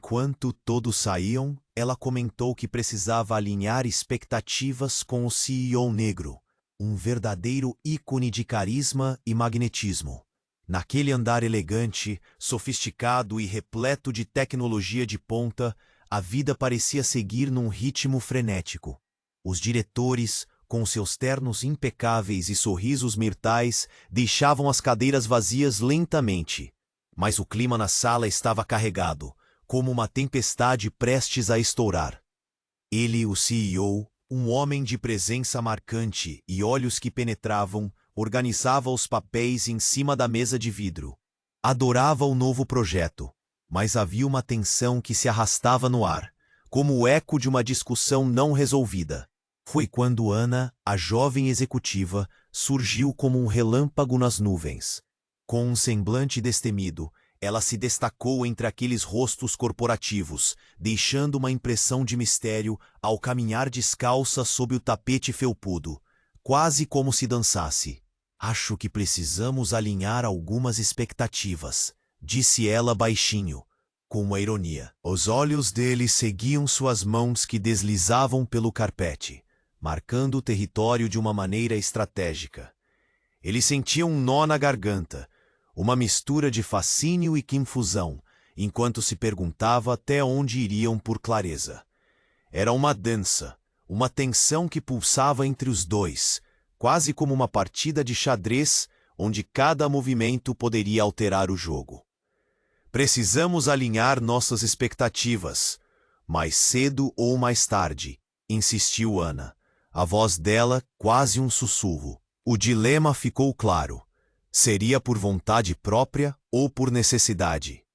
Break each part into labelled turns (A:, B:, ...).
A: Enquanto todos saíam, ela comentou que precisava alinhar expectativas com o CEO negro, um verdadeiro ícone de carisma e magnetismo. Naquele andar elegante, sofisticado e repleto de tecnologia de ponta, a vida parecia seguir num ritmo frenético. Os diretores, com seus ternos impecáveis e sorrisos mirtais, deixavam as cadeiras vazias lentamente. Mas o clima na sala estava carregado, como uma tempestade prestes a estourar. Ele, o CEO, um homem de presença marcante e olhos que penetravam, organizava os papéis em cima da mesa de vidro. Adorava o novo projeto, mas havia uma tensão que se arrastava no ar, como o eco de uma discussão não resolvida. Foi quando Ana, a jovem executiva, surgiu como um relâmpago nas nuvens. Com um semblante destemido, ela se destacou entre aqueles rostos corporativos, deixando uma impressão de mistério ao caminhar descalça sob o tapete felpudo, quase como se dançasse. Acho que precisamos alinhar algumas expectativas, disse ela baixinho, com uma ironia. Os olhos dele seguiam suas mãos que deslizavam pelo carpete, marcando o território de uma maneira estratégica. Ele sentia um nó na garganta, uma mistura de fascínio e confusão, enquanto se perguntava até onde iriam por clareza. Era uma dança, uma tensão que pulsava entre os dois, quase como uma partida de xadrez, onde cada movimento poderia alterar o jogo. Precisamos alinhar nossas expectativas, mais cedo ou mais tarde, insistiu Ana, a voz dela quase um sussurro. O dilema ficou claro. Seria por vontade própria ou por necessidade?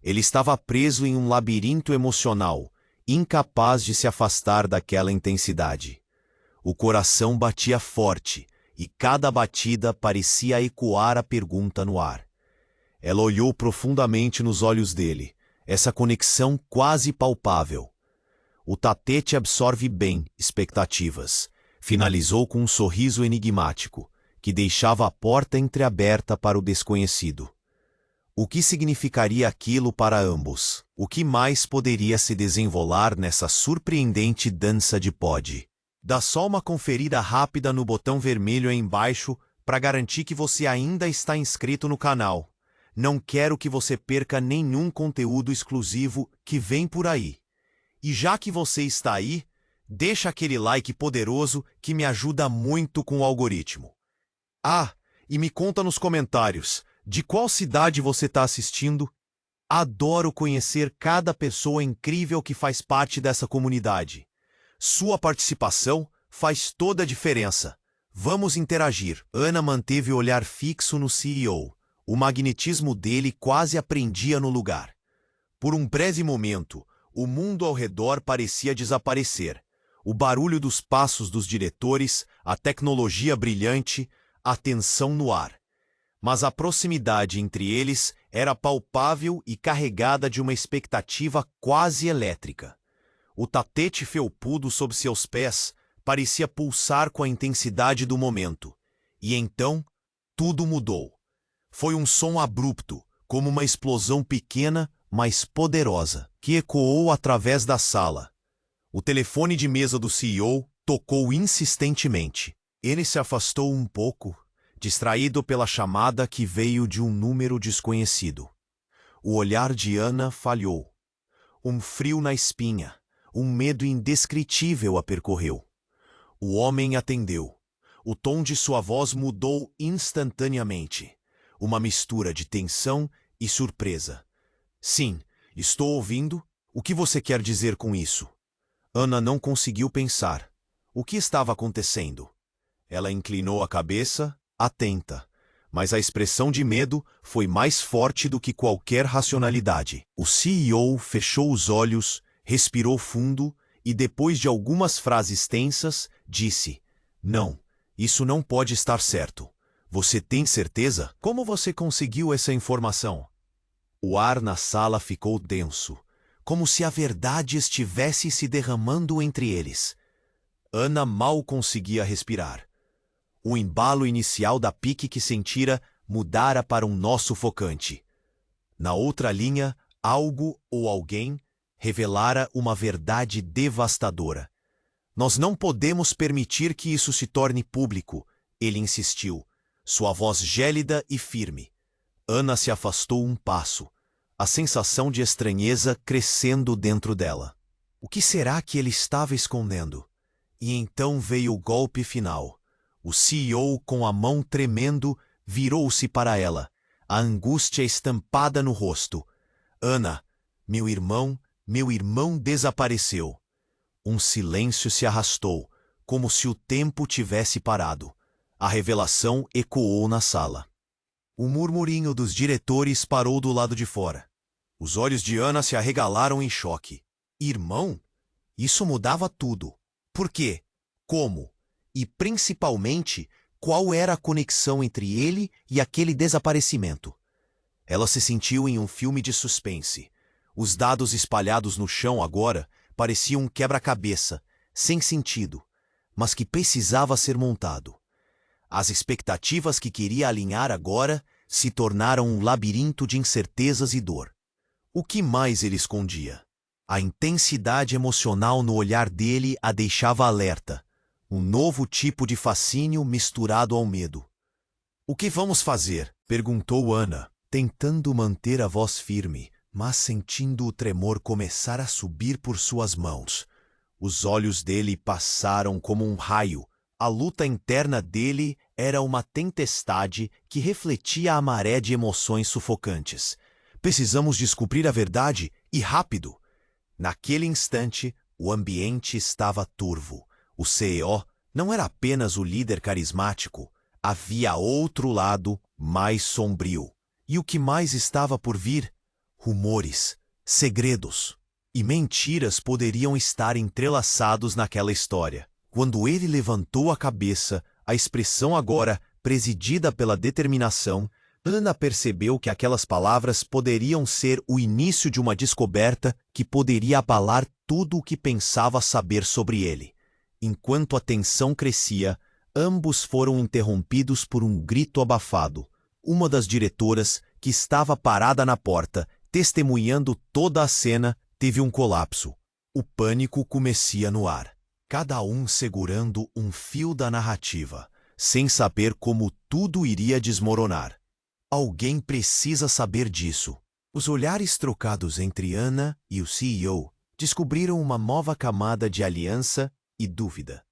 A: Ele estava preso em um labirinto emocional, incapaz de se afastar daquela intensidade. O coração batia forte, e cada batida parecia ecoar a pergunta no ar. Ela olhou profundamente nos olhos dele, essa conexão quase palpável. O tapete absorve bem expectativas, finalizou com um sorriso enigmático, que deixava a porta entreaberta para o desconhecido. O que significaria aquilo para ambos? O que mais poderia se desenrolar nessa surpreendente dança de pod? Dá só uma conferida rápida no botão vermelho aí embaixo para garantir que você ainda está inscrito no canal. Não quero que você perca nenhum conteúdo exclusivo que vem por aí. E já que você está aí, deixa aquele like poderoso que me ajuda muito com o algoritmo. Ah, e me conta nos comentários, de qual cidade você está assistindo? Adoro conhecer cada pessoa incrível que faz parte dessa comunidade. Sua participação faz toda a diferença. Vamos interagir. Ana manteve o olhar fixo no CEO. O magnetismo dele quase a prendia no lugar. Por um breve momento, o mundo ao redor parecia desaparecer. O barulho dos passos dos diretores, a tecnologia brilhante, a tensão no ar. Mas a proximidade entre eles era palpável e carregada de uma expectativa quase elétrica. O tapete felpudo sob seus pés parecia pulsar com a intensidade do momento. E então, tudo mudou. Foi um som abrupto, como uma explosão pequena, mas poderosa, que ecoou através da sala. O telefone de mesa do CEO tocou insistentemente. Ele se afastou um pouco, distraído pela chamada que veio de um número desconhecido. O olhar de Ana falhou. Um frio na espinha, um medo indescritível a percorreu. O homem atendeu. O tom de sua voz mudou instantaneamente. Uma mistura de tensão e surpresa. Sim, estou ouvindo. O que você quer dizer com isso? Ana não conseguiu pensar. O que estava acontecendo? Ela inclinou a cabeça, atenta, mas a expressão de medo foi mais forte do que qualquer racionalidade. O CEO fechou os olhos, respirou fundo e, depois de algumas frases tensas, disse: "Não, isso não pode estar certo. Você tem certeza? Como você conseguiu essa informação?" O ar na sala ficou denso, como se a verdade estivesse se derramando entre eles. Ana mal conseguia respirar. O embalo inicial da pique que sentira mudara para um nó sufocante. Na outra linha, algo ou alguém revelara uma verdade devastadora. Nós não podemos permitir que isso se torne público, ele insistiu, sua voz gélida e firme. Ana se afastou um passo, a sensação de estranheza crescendo dentro dela. O que será que ele estava escondendo? E então veio o golpe final. O CEO, com a mão tremendo, virou-se para ela, a angústia estampada no rosto. Ana, meu irmão desapareceu. Um silêncio se arrastou, como se o tempo tivesse parado. A revelação ecoou na sala. O murmurinho dos diretores parou do lado de fora. Os olhos de Ana se arregalaram em choque. Irmão? Isso mudava tudo. Por quê? Como? E, principalmente, qual era a conexão entre ele e aquele desaparecimento? Ela se sentiu em um filme de suspense. Os dados espalhados no chão agora pareciam um quebra-cabeça, sem sentido, mas que precisava ser montado. As expectativas que queria alinhar agora se tornaram um labirinto de incertezas e dor. O que mais ele escondia? A intensidade emocional no olhar dele a deixava alerta. Um novo tipo de fascínio misturado ao medo. "O que vamos fazer?" perguntou Ana, tentando manter a voz firme, mas sentindo o tremor começar a subir por suas mãos. Os olhos dele passaram como um raio. A luta interna dele era uma tempestade que refletia a maré de emoções sufocantes. "Precisamos descobrir a verdade, e rápido!" Naquele instante, o ambiente estava turvo. O CEO não era apenas o líder carismático. Havia outro lado, mais sombrio. E o que mais estava por vir? Rumores, segredos e mentiras poderiam estar entrelaçados naquela história. Quando ele levantou a cabeça, a expressão agora, presidida pela determinação, Ana percebeu que aquelas palavras poderiam ser o início de uma descoberta que poderia abalar tudo o que pensava saber sobre ele. Enquanto a tensão crescia, ambos foram interrompidos por um grito abafado. Uma das diretoras, que estava parada na porta, testemunhando toda a cena, teve um colapso. O pânico comecia no ar, cada um segurando um fio da narrativa, sem saber como tudo iria desmoronar. Alguém precisa saber disso. Os olhares trocados entre Ana e o CEO descobriram uma nova camada de aliança e dúvida.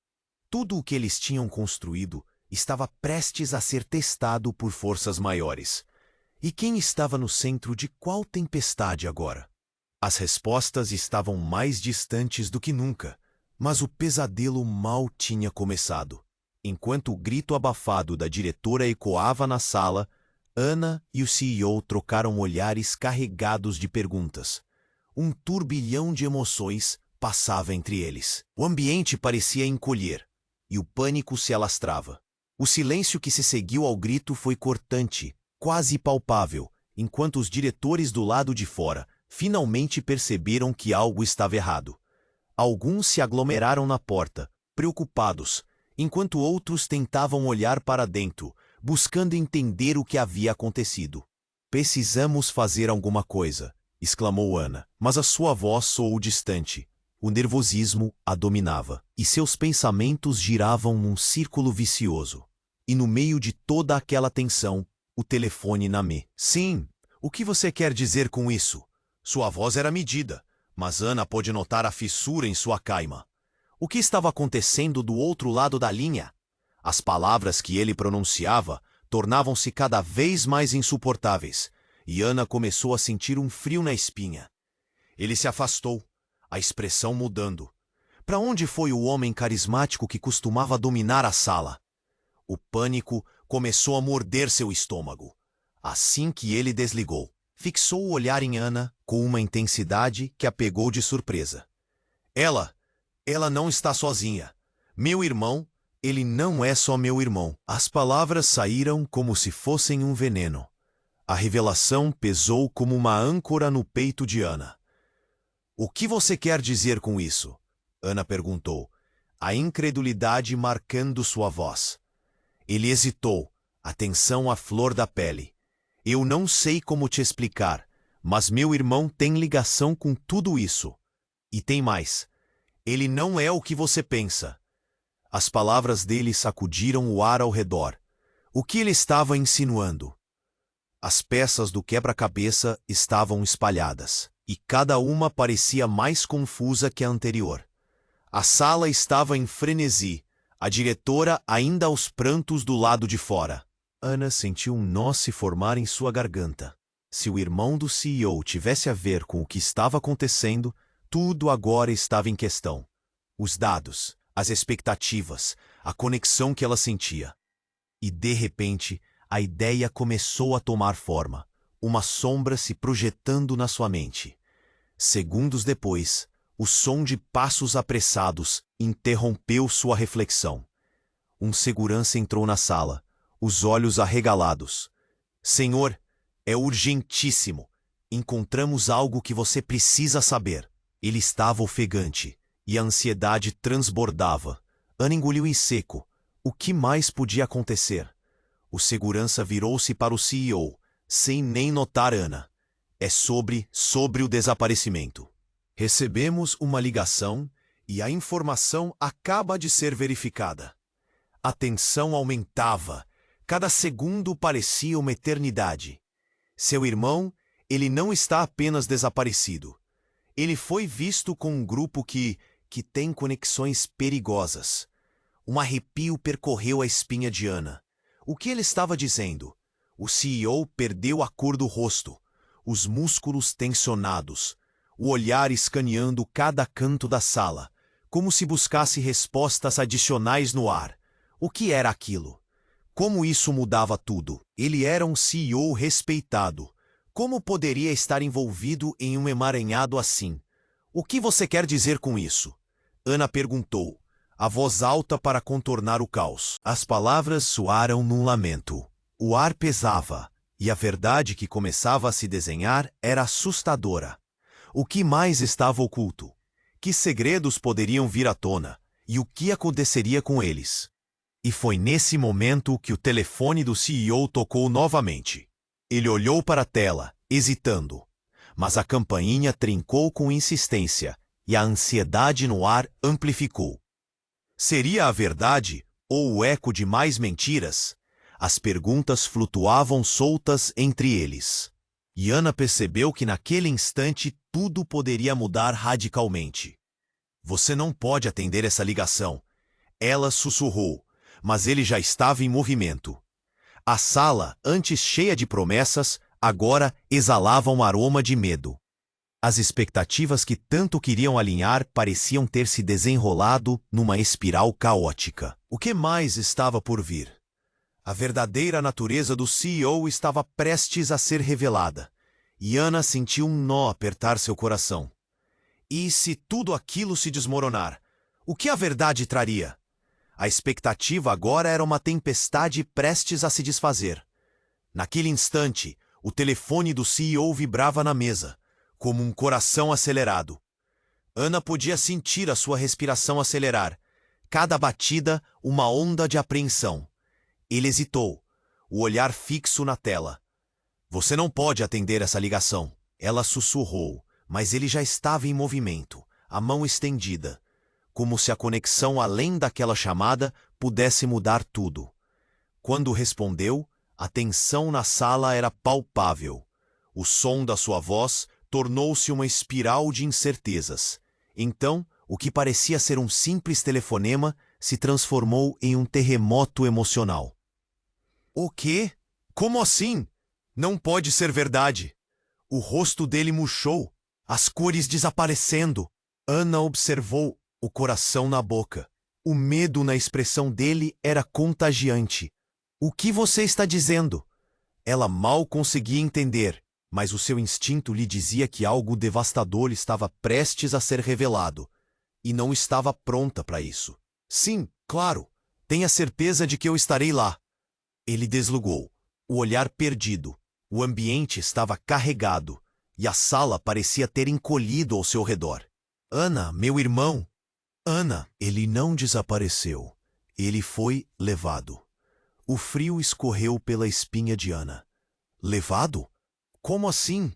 A: Tudo o que eles tinham construído estava prestes a ser testado por forças maiores. E quem estava no centro de qual tempestade agora? As respostas estavam mais distantes do que nunca, mas o pesadelo mal tinha começado. Enquanto o grito abafado da diretora ecoava na sala, Ana e o CEO trocaram olhares carregados de perguntas. Um turbilhão de emoções passava entre eles. O ambiente parecia encolher, e o pânico se alastrava. O silêncio que se seguiu ao grito foi cortante, quase palpável, enquanto os diretores do lado de fora finalmente perceberam que algo estava errado. Alguns se aglomeraram na porta, preocupados, enquanto outros tentavam olhar para dentro, buscando entender o que havia acontecido. "Precisamos fazer alguma coisa", exclamou Ana, mas a sua voz soou distante. O nervosismo a dominava, e seus pensamentos giravam num círculo vicioso. E no meio de toda aquela tensão, o telefone na mesa. "Sim, o que você quer dizer com isso?" Sua voz era medida, mas Ana pôde notar a fissura em sua caima. O que estava acontecendo do outro lado da linha? As palavras que ele pronunciava tornavam-se cada vez mais insuportáveis, e Ana começou a sentir um frio na espinha. Ele se afastou, a expressão mudando. Para onde foi o homem carismático que costumava dominar a sala? O pânico começou a morder seu estômago. Assim que ele desligou, fixou o olhar em Ana com uma intensidade que a pegou de surpresa. Ela não está sozinha. Meu irmão, ele não é só meu irmão." As palavras saíram como se fossem um veneno. A revelação pesou como uma âncora no peito de Ana. "O que você quer dizer com isso?" Ana perguntou, a incredulidade marcando sua voz. Ele hesitou, a tensão à flor da pele. "Eu não sei como te explicar, Mas meu irmão tem ligação com tudo isso. E tem mais. Ele não é o que você pensa. As palavras dele sacudiram o ar ao redor. O que ele estava insinuando? As peças do quebra-cabeça estavam espalhadas, e cada uma parecia mais confusa que a anterior. A sala estava em frenesi, a diretora ainda aos prantos do lado de fora. Ana sentiu um nó se formar em sua garganta. Se o irmão do CEO tivesse a ver com o que estava acontecendo, tudo agora estava em questão. Os dados, as expectativas, a conexão que ela sentia. E, de repente, a ideia começou a tomar forma, uma sombra se projetando na sua mente. Segundos depois, o som de passos apressados interrompeu sua reflexão. Um segurança entrou na sala, os olhos arregalados. Senhor, é urgentíssimo. Encontramos algo que você precisa saber. Ele estava ofegante, e a ansiedade transbordava. Ana engoliu em seco. O que mais podia acontecer? O segurança virou-se para o CEO, sem nem notar Ana. É sobre o desaparecimento. Recebemos uma ligação e a informação acaba de ser verificada. A tensão aumentava. Cada segundo parecia uma eternidade. Seu irmão, ele não está apenas desaparecido. Ele foi visto com um grupo que tem conexões perigosas. Um arrepio percorreu a espinha de Ana. O que ele estava dizendo? O CEO perdeu a cor do rosto, os músculos tensionados, o olhar escaneando cada canto da sala, como se buscasse respostas adicionais no ar. O que era aquilo? Como isso mudava tudo? Ele era um CEO respeitado. Como poderia estar envolvido em um emaranhado assim? O que você quer dizer com isso? Ana perguntou, a voz alta para contornar o caos. As palavras soaram num lamento. O ar pesava, e a verdade que começava a se desenhar era assustadora. O que mais estava oculto? Que segredos poderiam vir à tona? E o que aconteceria com eles? E foi nesse momento que o telefone do CEO tocou novamente. Ele olhou para a tela, hesitando. Mas a campainha trincou com insistência, e a ansiedade no ar amplificou. Seria a verdade ou o eco de mais mentiras? As perguntas flutuavam soltas entre eles. E Ana percebeu que naquele instante tudo poderia mudar radicalmente. Você não pode atender essa ligação. Ela sussurrou, mas ele já estava em movimento. A sala, antes cheia de promessas, agora exalava um aroma de medo. As expectativas que tanto queriam alinhar pareciam ter se desenrolado numa espiral caótica. O que mais estava por vir? A verdadeira natureza do CEO estava prestes a ser revelada, e Ana sentiu um nó apertar seu coração. E se tudo aquilo se desmoronar? O que a verdade traria? A expectativa agora era uma tempestade prestes a se desfazer. Naquele instante, o telefone do CEO vibrava na mesa, como um coração acelerado. Ana podia sentir a sua respiração acelerar, cada batida uma onda de apreensão. Ele hesitou, o olhar fixo na tela. Você não pode atender essa ligação. Ela sussurrou, mas ele já estava em movimento, a mão estendida, como se a conexão além daquela chamada pudesse mudar tudo. Quando respondeu, a tensão na sala era palpável. O som da sua voz tornou-se uma espiral de incertezas. Então, o que parecia ser um simples telefonema se transformou em um terremoto emocional. O quê? Como assim? Não pode ser verdade. O rosto dele murchou, as cores desaparecendo. Ana observou, o coração na boca. O medo na expressão dele era contagiante. O que você está dizendo? Ela mal conseguia entender, mas o seu instinto lhe dizia que algo devastador estava prestes a ser revelado, e não estava pronta para isso. Sim, claro, tenha certeza de que eu estarei lá. Ele desligou, o olhar perdido. O ambiente estava carregado, e a sala parecia ter encolhido ao seu redor. Ana, meu irmão! Ana! Ele não desapareceu. Ele foi levado. O frio escorreu pela espinha de Ana. Levado? Como assim?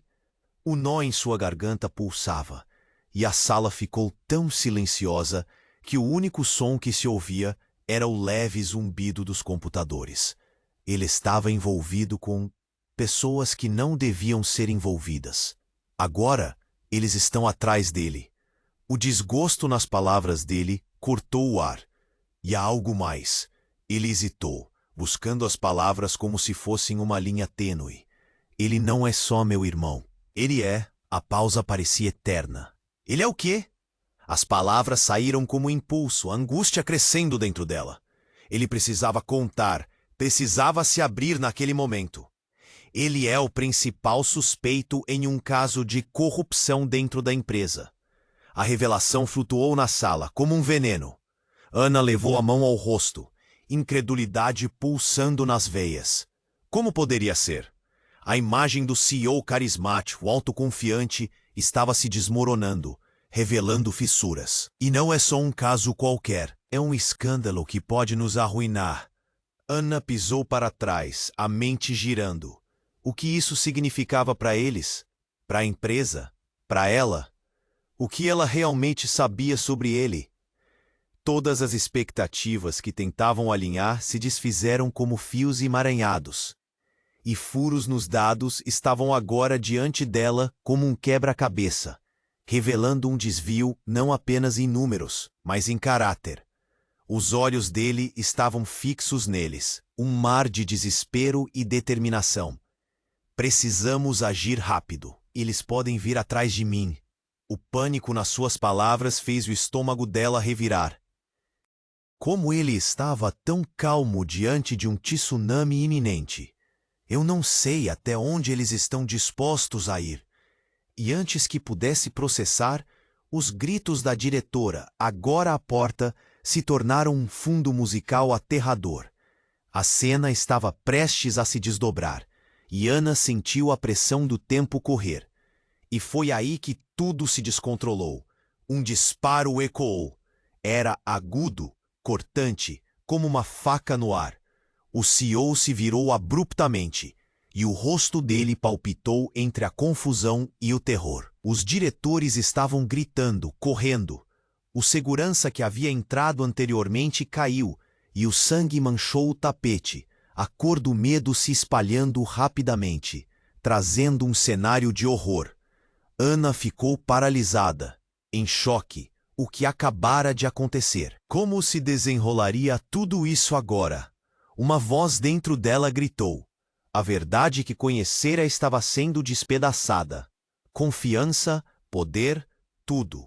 A: O nó em sua garganta pulsava, e a sala ficou tão silenciosa que o único som que se ouvia era o leve zumbido dos computadores. Ele estava envolvido com pessoas que não deviam ser envolvidas. Agora, eles estão atrás dele. O desgosto nas palavras dele cortou o ar. E há algo mais. Ele hesitou, buscando as palavras como se fossem uma linha tênue. Ele não é só meu irmão. Ele é. A pausa parecia eterna. Ele é o quê? As palavras saíram como impulso, a angústia crescendo dentro dela. Ele precisava contar, precisava se abrir naquele momento. Ele é o principal suspeito em um caso de corrupção dentro da empresa. A revelação flutuou na sala, como um veneno. Ana levou a mão ao rosto, incredulidade pulsando nas veias. Como poderia ser? A imagem do CEO carismático, autoconfiante, estava se desmoronando, revelando fissuras. E não é só um caso qualquer, é um escândalo que pode nos arruinar. Ana pisou para trás, a mente girando. O que isso significava para eles? Para a empresa? Para ela? O que ela realmente sabia sobre ele? Todas as expectativas que tentavam alinhar se desfizeram como fios emaranhados. E furos nos dados estavam agora diante dela como um quebra-cabeça, revelando um desvio não apenas em números, mas em caráter. Os olhos dele estavam fixos neles, um mar de desespero e determinação. Precisamos agir rápido. Eles podem vir atrás de mim. O pânico nas suas palavras fez o estômago dela revirar. Como ele estava tão calmo diante de um tsunami iminente. Eu não sei até onde eles estão dispostos a ir. E antes que pudesse processar, os gritos da diretora, agora à porta, se tornaram um fundo musical aterrador. A cena estava prestes a se desdobrar, e Ana sentiu a pressão do tempo correr. E foi aí que tudo se descontrolou. Um disparo ecoou. Era agudo, cortante, como uma faca no ar. O CEO se virou abruptamente, e o rosto dele palpitou entre a confusão e o terror. Os diretores estavam gritando, correndo. O segurança que havia entrado anteriormente caiu, e o sangue manchou o tapete, a cor do medo se espalhando rapidamente, trazendo um cenário de horror. Ana ficou paralisada, em choque. O que acabara de acontecer? Como se desenrolaria tudo isso agora? Uma voz dentro dela gritou. A verdade que conhecera estava sendo despedaçada. Confiança, poder, tudo.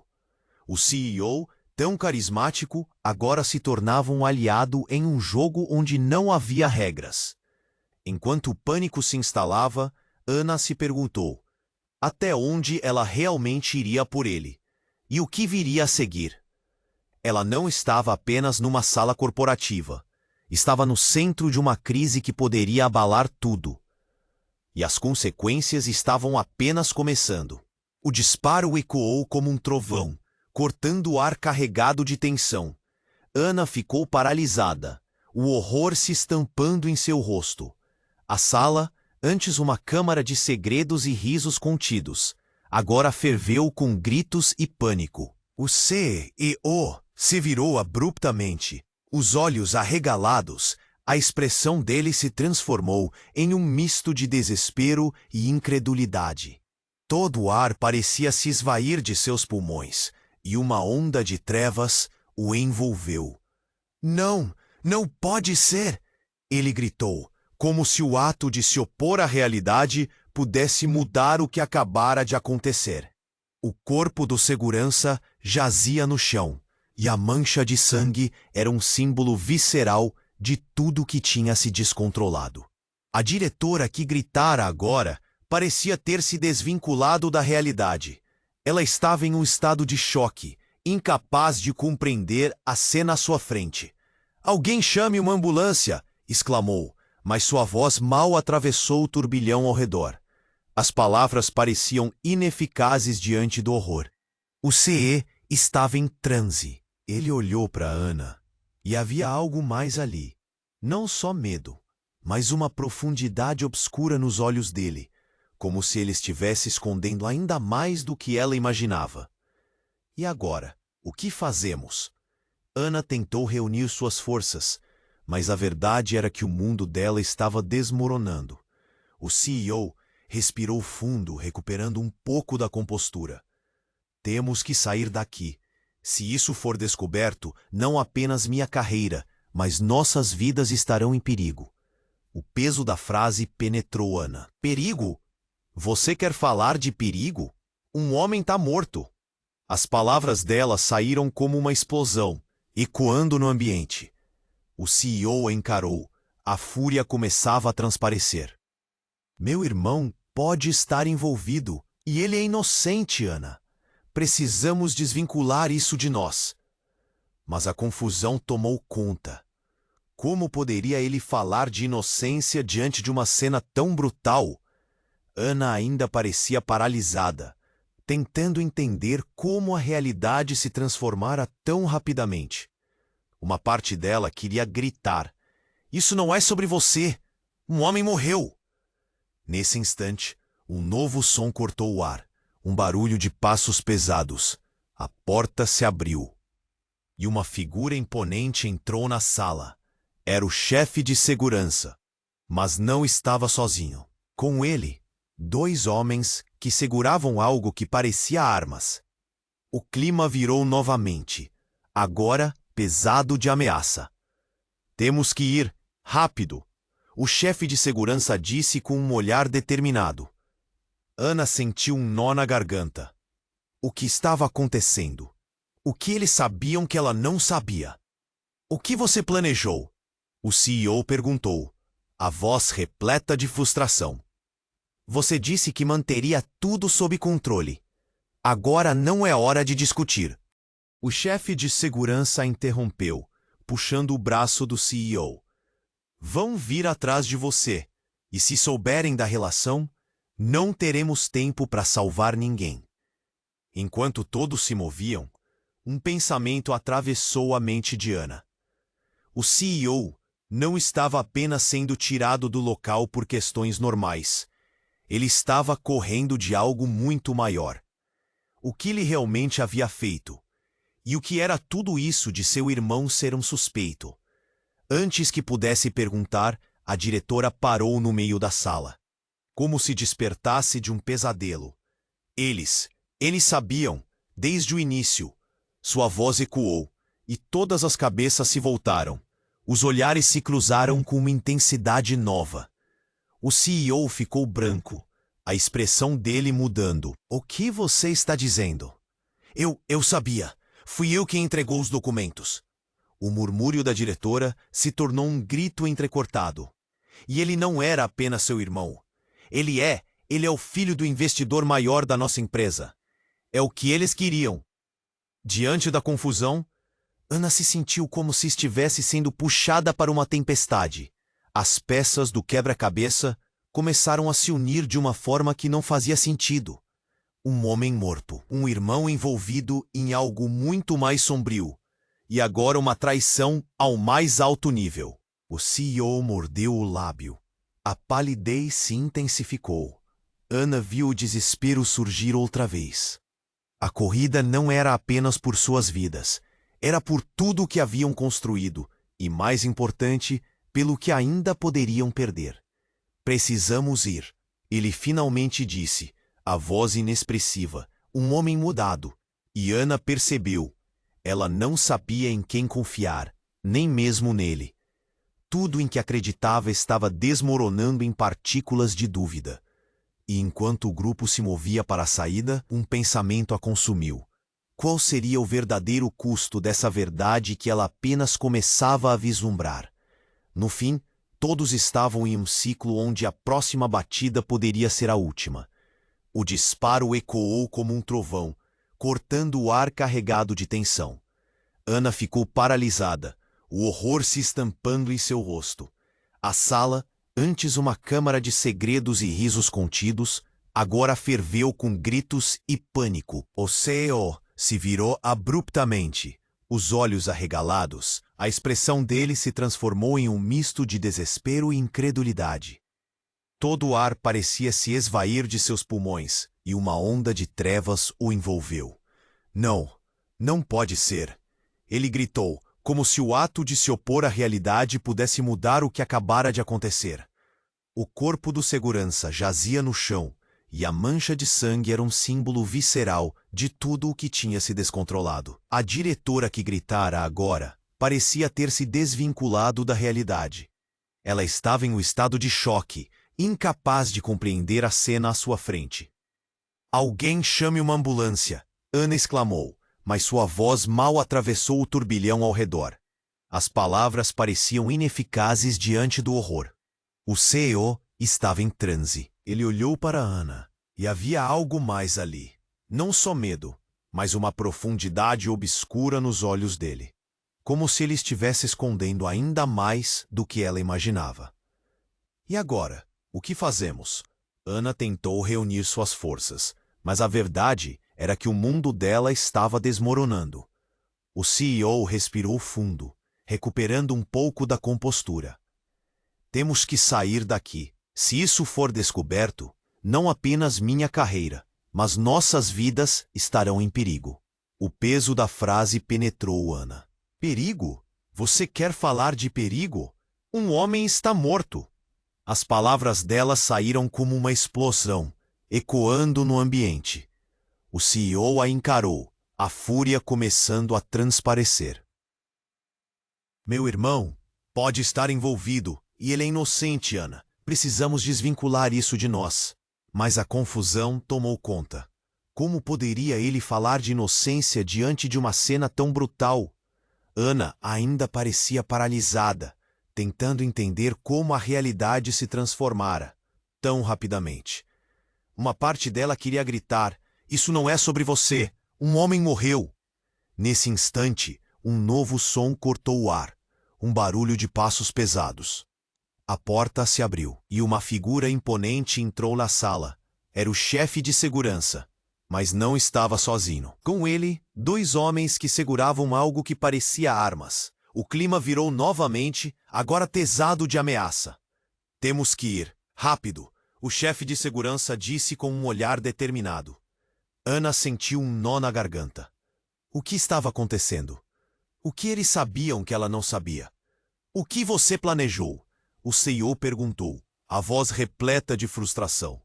A: O CEO, tão carismático, agora se tornava um aliado em um jogo onde não havia regras. Enquanto o pânico se instalava, Ana se perguntou até onde ela realmente iria por ele, e o que viria a seguir. Ela não estava apenas numa sala corporativa. Estava no centro de uma crise que poderia abalar tudo. E as consequências estavam apenas começando. O disparo ecoou como um trovão, cortando o ar carregado de tensão. Ana ficou paralisada, o horror se estampando em seu rosto. A sala, antes uma câmara de segredos e risos contidos, agora ferveu com gritos e pânico. O CEO se virou abruptamente. Os olhos arregalados, a expressão dele se transformou em um misto de desespero e incredulidade. Todo o ar parecia se esvair de seus pulmões, e uma onda de trevas o envolveu. Não, não pode ser! Ele gritou, como se o ato de se opor à realidade pudesse mudar o que acabara de acontecer. O corpo do segurança jazia no chão, e a mancha de sangue era um símbolo visceral de tudo que tinha se descontrolado. A diretora que gritara agora parecia ter se desvinculado da realidade. Ela estava em um estado de choque, incapaz de compreender a cena à sua frente. "Alguém chame uma ambulância!" exclamou, mas sua voz mal atravessou o turbilhão ao redor. As palavras pareciam ineficazes diante do horror. O CE estava em transe. Ele olhou para Ana, e havia algo mais ali. Não só medo, mas uma profundidade obscura nos olhos dele, como se ele estivesse escondendo ainda mais do que ela imaginava. E agora, o que fazemos? Ana tentou reunir suas forças, mas a verdade era que o mundo dela estava desmoronando. O CEO respirou fundo, recuperando um pouco da compostura. Temos que sair daqui. Se isso for descoberto, não apenas minha carreira, mas nossas vidas estarão em perigo. O peso da frase penetrou Ana. Perigo? Você quer falar de perigo? Um homem está morto. As palavras dela saíram como uma explosão, ecoando no ambiente. O CEO a encarou. A fúria começava a transparecer. Meu irmão pode estar envolvido, e ele é inocente, Ana. Precisamos desvincular isso de nós. Mas a confusão tomou conta. Como poderia ele falar de inocência diante de uma cena tão brutal? Ana ainda parecia paralisada, tentando entender como a realidade se transformara tão rapidamente. Uma parte dela queria gritar: "Isso não é sobre você! Um homem morreu!" Nesse instante, um novo som cortou o ar, um barulho de passos pesados. A porta se abriu. E uma figura imponente entrou na sala. Era o chefe de segurança. Mas não estava sozinho. Com ele, 2 homens que seguravam algo que parecia armas. O clima virou novamente, agora pesado de ameaça. Temos que ir, rápido, o chefe de segurança disse com um olhar determinado. Ana sentiu um nó na garganta. O que estava acontecendo? O que eles sabiam que ela não sabia? O que você planejou? O CEO perguntou, a voz repleta de frustração. Você disse que manteria tudo sob controle. Agora não é hora de discutir. O chefe de segurança a interrompeu, puxando o braço do CEO. Vão vir atrás de você, e se souberem da relação, não teremos tempo para salvar ninguém. Enquanto todos se moviam, um pensamento atravessou a mente de Ana. O CEO não estava apenas sendo tirado do local por questões normais. Ele estava correndo de algo muito maior. O que ele realmente havia feito? E o que era tudo isso de seu irmão ser um suspeito? Antes que pudesse perguntar, a diretora parou no meio da sala, como se despertasse de um pesadelo. Eles sabiam, desde o início. Sua voz ecoou, e todas as cabeças se voltaram. Os olhares se cruzaram com uma intensidade nova. O CEO ficou branco, a expressão dele mudando. O que você está dizendo? Eu sabia. Fui eu quem entregou os documentos. O murmúrio da diretora se tornou um grito entrecortado. E ele não era apenas seu irmão. Ele é o filho do investidor maior da nossa empresa. É o que eles queriam. Diante da confusão, Ana se sentiu como se estivesse sendo puxada para uma tempestade. As peças do quebra-cabeça começaram a se unir de uma forma que não fazia sentido. Um homem morto, um irmão envolvido em algo muito mais sombrio, e agora uma traição ao mais alto nível. O CEO mordeu o lábio. A palidez se intensificou. Ana viu o desespero surgir outra vez. A corrida não era apenas por suas vidas, era por tudo o que haviam construído, e mais importante, pelo que ainda poderiam perder. Precisamos ir, ele finalmente disse, a voz inexpressiva, um homem mudado, e Ana percebeu. Ela não sabia em quem confiar, nem mesmo nele. Tudo em que acreditava estava desmoronando em partículas de dúvida. E enquanto o grupo se movia para a saída, um pensamento a consumiu. Qual seria o verdadeiro custo dessa verdade que ela apenas começava a vislumbrar? No fim, todos estavam em um ciclo onde a próxima batida poderia ser a última. O disparo ecoou como um trovão, cortando o ar carregado de tensão. Ana ficou paralisada, o horror se estampando em seu rosto. A sala, antes uma câmara de segredos e risos contidos, agora ferveu com gritos e pânico. O CEO se virou abruptamente. Os olhos arregalados, a expressão dele se transformou em um misto de desespero e incredulidade. Todo o ar parecia se esvair de seus pulmões, e uma onda de trevas o envolveu. Não, não pode ser. Ele gritou, como se o ato de se opor à realidade pudesse mudar o que acabara de acontecer. O corpo do segurança jazia no chão, e a mancha de sangue era um símbolo visceral de tudo o que tinha se descontrolado. A diretora que gritara agora parecia ter se desvinculado da realidade. Ela estava em um estado de choque, incapaz de compreender a cena à sua frente. "Alguém chame uma ambulância!" Ana exclamou, mas sua voz mal atravessou o turbilhão ao redor. As palavras pareciam ineficazes diante do horror. O CEO estava em transe. Ele olhou para Ana, e havia algo mais ali. Não só medo, mas uma profundidade obscura nos olhos dele. Como se ele estivesse escondendo ainda mais do que ela imaginava. "E agora? O que fazemos?" Ana tentou reunir suas forças, mas a verdade era que o mundo dela estava desmoronando. O CEO respirou fundo, recuperando um pouco da compostura. "Temos que sair daqui. Se isso for descoberto, não apenas minha carreira, mas nossas vidas estarão em perigo." O peso da frase penetrou Ana. "Perigo? Você quer falar de perigo? Um homem está morto." As palavras dela saíram como uma explosão, ecoando no ambiente. O CEO a encarou, a fúria começando a transparecer. "Meu irmão pode estar envolvido, e ele é inocente, Ana. Precisamos desvincular isso de nós." Mas a confusão tomou conta. Como poderia ele falar de inocência diante de uma cena tão brutal? Ana ainda parecia paralisada, tentando entender como a realidade se transformara tão rapidamente. Uma parte dela queria gritar: "Isso não é sobre você! Um homem morreu!" Nesse instante, um novo som cortou o ar, um barulho de passos pesados. A porta se abriu, e uma figura imponente entrou na sala. Era o chefe de segurança, mas não estava sozinho. Com ele, 2 homens que seguravam algo que parecia armas. O clima virou novamente, agora pesado de ameaça. "Temos que ir, rápido", o chefe de segurança disse com um olhar determinado. Ana sentiu um nó na garganta. O que estava acontecendo? O que eles sabiam que ela não sabia? "O que você planejou?" O CEO perguntou, a voz repleta de frustração.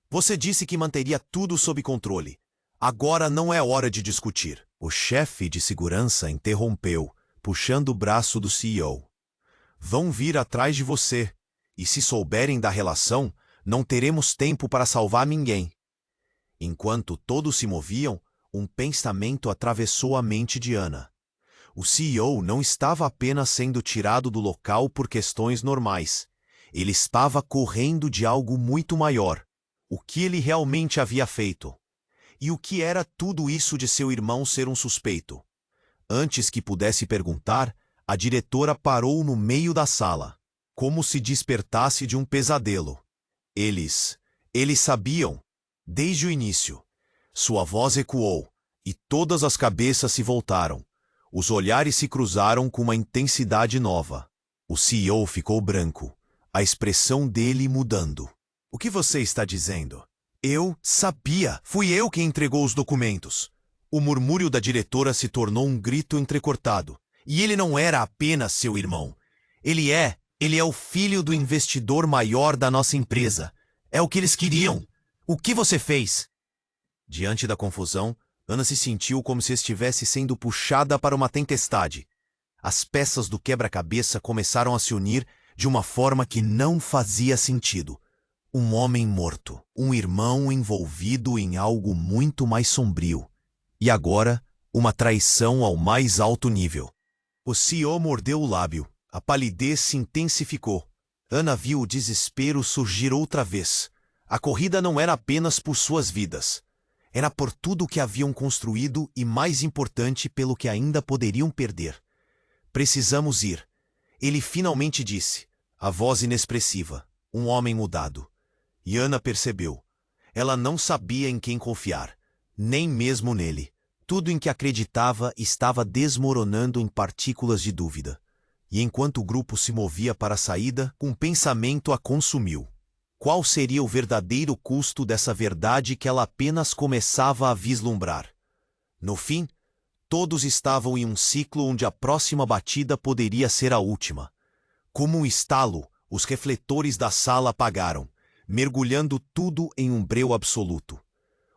A: "Você disse que manteria tudo sob controle. Agora não é hora de discutir." O chefe de segurança interrompeu, puxando o braço do CEO. "Vão vir atrás de você, e se souberem da relação, não teremos tempo para salvar ninguém." Enquanto todos se moviam, um pensamento atravessou a mente de Ana. O CEO não estava apenas sendo tirado do local por questões normais. Ele estava correndo de algo muito maior. O que ele realmente havia feito? E o que era tudo isso de seu irmão ser um suspeito? Antes que pudesse perguntar, a diretora parou no meio da sala, como se despertasse de um pesadelo. Eles sabiam, desde o início. Sua voz ecoou, e todas as cabeças se voltaram. Os olhares se cruzaram com uma intensidade nova. O CEO ficou branco, a expressão dele mudando. "O que você está dizendo?" "Eu sabia! Fui eu quem entregou os documentos." O murmúrio da diretora se tornou um grito entrecortado. "E ele não era apenas seu irmão. Ele é o filho do investidor maior da nossa empresa. É o que eles queriam. O que você fez?" Diante da confusão, Ana se sentiu como se estivesse sendo puxada para uma tempestade. As peças do quebra-cabeça começaram a se unir de uma forma que não fazia sentido. Um homem morto, um irmão envolvido em algo muito mais sombrio. E agora, uma traição ao mais alto nível. O CEO mordeu o lábio. A palidez se intensificou. Ana viu o desespero surgir outra vez. A corrida não era apenas por suas vidas. Era por tudo o que haviam construído e, mais importante, pelo que ainda poderiam perder. "Precisamos ir." Ele finalmente disse, a voz inexpressiva, um homem mudado. E Ana percebeu. Ela não sabia em quem confiar, nem mesmo nele. Tudo em que acreditava estava desmoronando em partículas de dúvida. E enquanto o grupo se movia para a saída, um pensamento a consumiu. Qual seria o verdadeiro custo dessa verdade que ela apenas começava a vislumbrar? No fim, todos estavam em um ciclo onde a próxima batida poderia ser a última. Como um estalo, os refletores da sala apagaram, mergulhando tudo em um breu absoluto.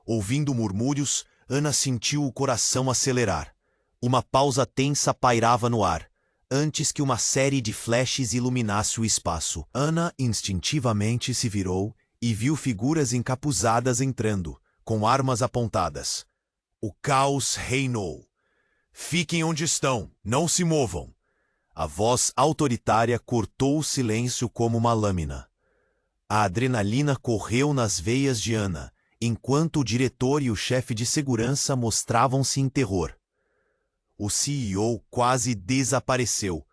A: Ouvindo murmúrios, Ana sentiu o coração acelerar. Uma pausa tensa pairava no ar, antes que uma série de flashes iluminasse o espaço. Ana instintivamente se virou e viu figuras encapuzadas entrando, com armas apontadas. O caos reinou. Fiquem onde estão, não se movam. A voz autoritária cortou o silêncio como uma lâmina. A adrenalina correu nas veias de Ana, enquanto o diretor e o chefe de segurança mostravam-se em terror. O CEO quase desapareceu,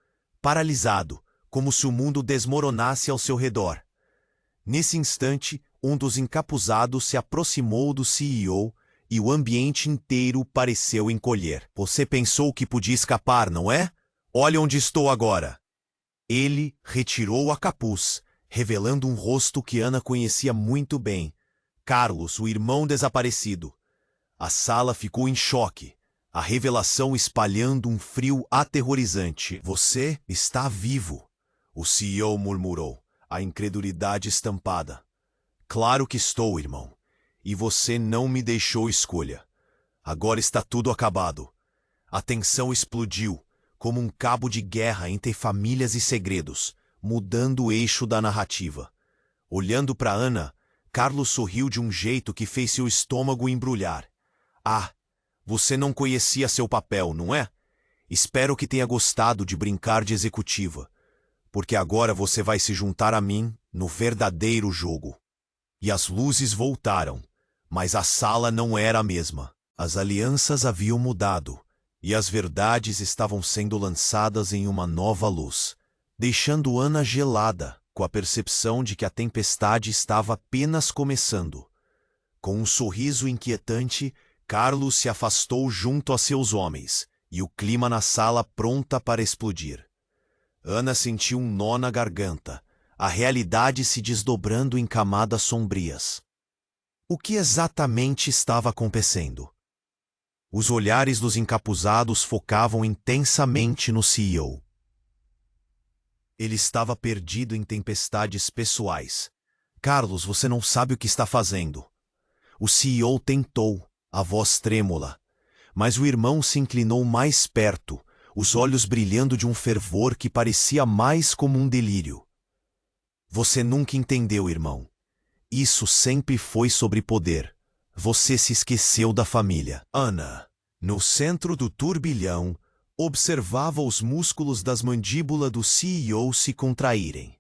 A: paralisado, como se o mundo desmoronasse ao seu redor. Nesse instante, um dos encapuzados se aproximou do CEO e o ambiente inteiro pareceu encolher. Você pensou que podia escapar, não é? Olha onde estou agora. Ele retirou a capuz, revelando um rosto que Ana conhecia muito bem. Carlos, o irmão desaparecido. A sala ficou em choque, a revelação espalhando um frio aterrorizante. Você está vivo, o CEO murmurou, a incredulidade estampada. Claro que estou, irmão. E você não me deixou escolha. Agora está tudo acabado. A tensão explodiu, como um cabo de guerra entre famílias e segredos, mudando o eixo da narrativa. Olhando para Ana, Carlos sorriu de um jeito que fez seu estômago embrulhar. Ah, você não conhecia seu papel, não é? Espero que tenha gostado de brincar de executiva, porque agora você vai se juntar a mim no verdadeiro jogo. E as luzes voltaram, mas a sala não era a mesma. As alianças haviam mudado, e as verdades estavam sendo lançadas em uma nova luz, deixando Ana gelada, com a percepção de que a tempestade estava apenas começando. Com um sorriso inquietante, Carlos se afastou junto a seus homens, e o clima na sala pronta para explodir. Ana sentiu um nó na garganta, a realidade se desdobrando em camadas sombrias. O que exatamente estava acontecendo? Os olhares dos encapuzados focavam intensamente no CEO. Ele estava perdido em tempestades pessoais. Carlos, você não sabe o que está fazendo. O CEO tentou, a voz trêmula, mas o irmão se inclinou mais perto, os olhos brilhando de um fervor que parecia mais como um delírio. Você nunca entendeu, irmão. Isso sempre foi sobre poder. Você se esqueceu da família. Ana, no centro do turbilhão, observava os músculos das mandíbulas do CEO se contraírem.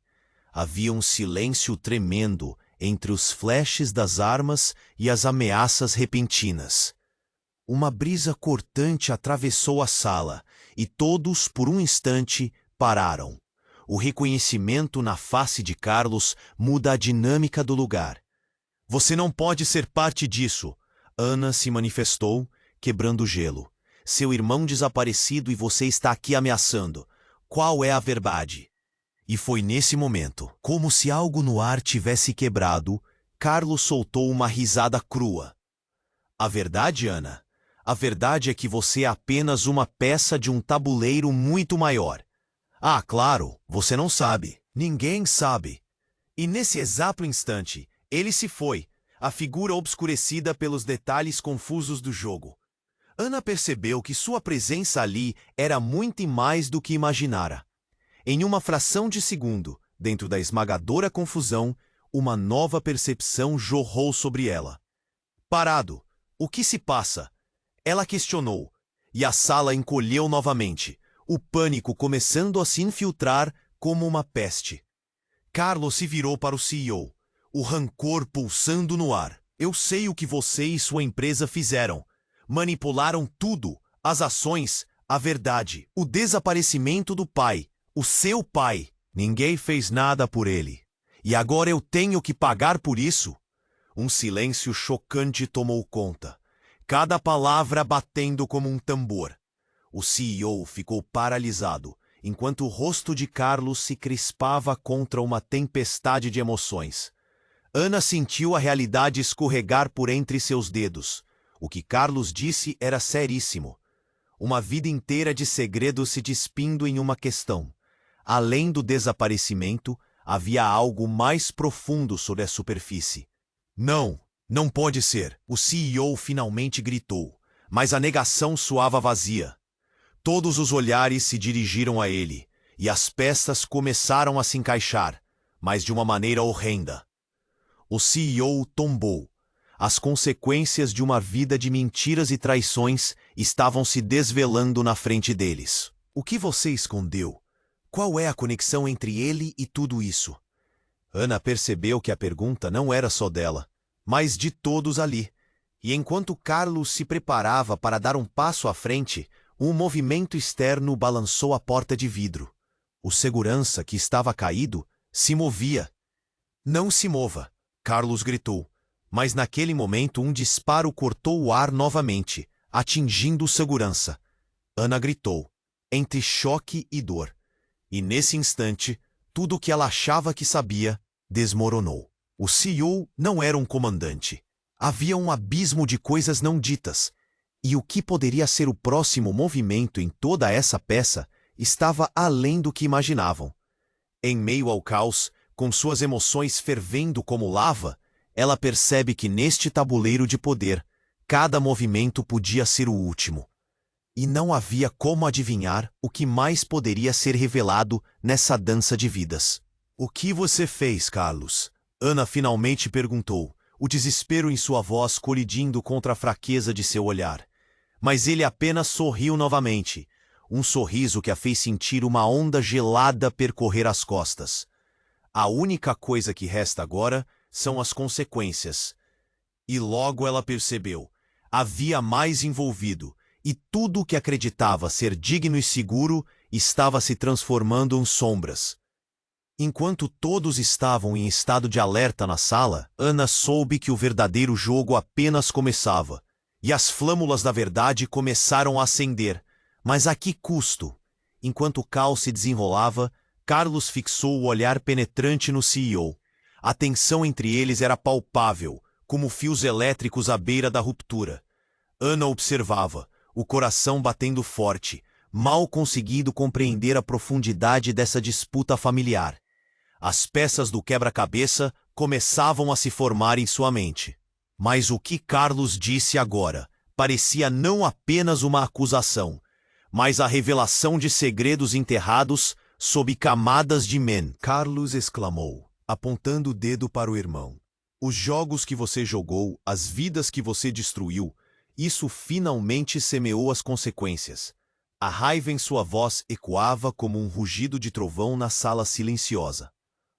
A: Havia um silêncio tremendo entre os flashes das armas e as ameaças repentinas. Uma brisa cortante atravessou a sala, e todos, por um instante, pararam. O reconhecimento na face de Carlos muda a dinâmica do lugar. Você não pode ser parte disso. Ana se manifestou, quebrando o gelo. Seu irmão desaparecido e você está aqui ameaçando. Qual é a verdade? E foi nesse momento, como se algo no ar tivesse quebrado, Carlos soltou uma risada crua. A verdade, Ana? A verdade é que você é apenas uma peça de um tabuleiro muito maior. Ah, claro, você não sabe. Ninguém sabe. E nesse exato instante, ele se foi, a figura obscurecida pelos detalhes confusos do jogo. Ana percebeu que sua presença ali era muito mais do que imaginara. Em uma fração de segundo, dentro da esmagadora confusão, uma nova percepção jorrou sobre ela. Parado, o que se passa? Ela questionou, e a sala encolheu novamente, o pânico começando a se infiltrar como uma peste. Carlos se virou para o CEO, o rancor pulsando no ar. Eu sei o que você e sua empresa fizeram. Manipularam tudo, as ações, a verdade, o desaparecimento do pai, o seu pai. Ninguém fez nada por ele. E agora eu tenho que pagar por isso? Um silêncio chocante tomou conta, cada palavra batendo como um tambor. O CEO ficou paralisado, enquanto o rosto de Carlos se crispava contra uma tempestade de emoções. Ana sentiu a realidade escorregar por entre seus dedos. O que Carlos disse era seríssimo. Uma vida inteira de segredos se despindo em uma questão. Além do desaparecimento, havia algo mais profundo sobre a superfície. Não, não pode ser, o CEO finalmente gritou, mas a negação soava vazia. Todos os olhares se dirigiram a ele, e as peças começaram a se encaixar, mas de uma maneira horrenda. O CEO tombou. As consequências de uma vida de mentiras e traições estavam se desvelando na frente deles. O que você escondeu? Qual é a conexão entre ele e tudo isso? Ana percebeu que a pergunta não era só dela, mas de todos ali. E enquanto Carlos se preparava para dar um passo à frente, um movimento externo balançou a porta de vidro. O segurança, que estava caído, se movia. Não se mova, Carlos gritou. Mas naquele momento um disparo cortou o ar novamente, atingindo o segurança. Ana gritou, entre choque e dor. E nesse instante, tudo o que ela achava que sabia desmoronou. O CEO não era um comandante. Havia um abismo de coisas não ditas. E o que poderia ser o próximo movimento em toda essa peça estava além do que imaginavam. Em meio ao caos, com suas emoções fervendo como lava, ela percebe que neste tabuleiro de poder, cada movimento podia ser o último. E não havia como adivinhar o que mais poderia ser revelado nessa dança de vidas. O que você fez, Carlos? Ana finalmente perguntou, o desespero em sua voz colidindo contra a fraqueza de seu olhar. Mas ele apenas sorriu novamente, um sorriso que a fez sentir uma onda gelada percorrer as costas. A única coisa que resta agora são as consequências. E logo ela percebeu. Havia mais envolvido, e tudo o que acreditava ser digno e seguro estava se transformando em sombras. Enquanto todos estavam em estado de alerta na sala, Ana soube que o verdadeiro jogo apenas começava, e as flâmulas da verdade começaram a acender. Mas a que custo? Enquanto o caos se desenrolava, Carlos fixou o olhar penetrante no CEO. A tensão entre eles era palpável, como fios elétricos à beira da ruptura. Ana observava, o coração batendo forte, mal conseguindo compreender a profundidade dessa disputa familiar. As peças do quebra-cabeça começavam a se formar em sua mente. Mas o que Carlos disse agora parecia não apenas uma acusação, mas a revelação de segredos enterrados sob camadas de men. Carlos exclamou, apontando o dedo para o irmão. Os jogos que você jogou, as vidas que você destruiu, isso finalmente semeou as consequências. A raiva em sua voz ecoava como um rugido de trovão na sala silenciosa.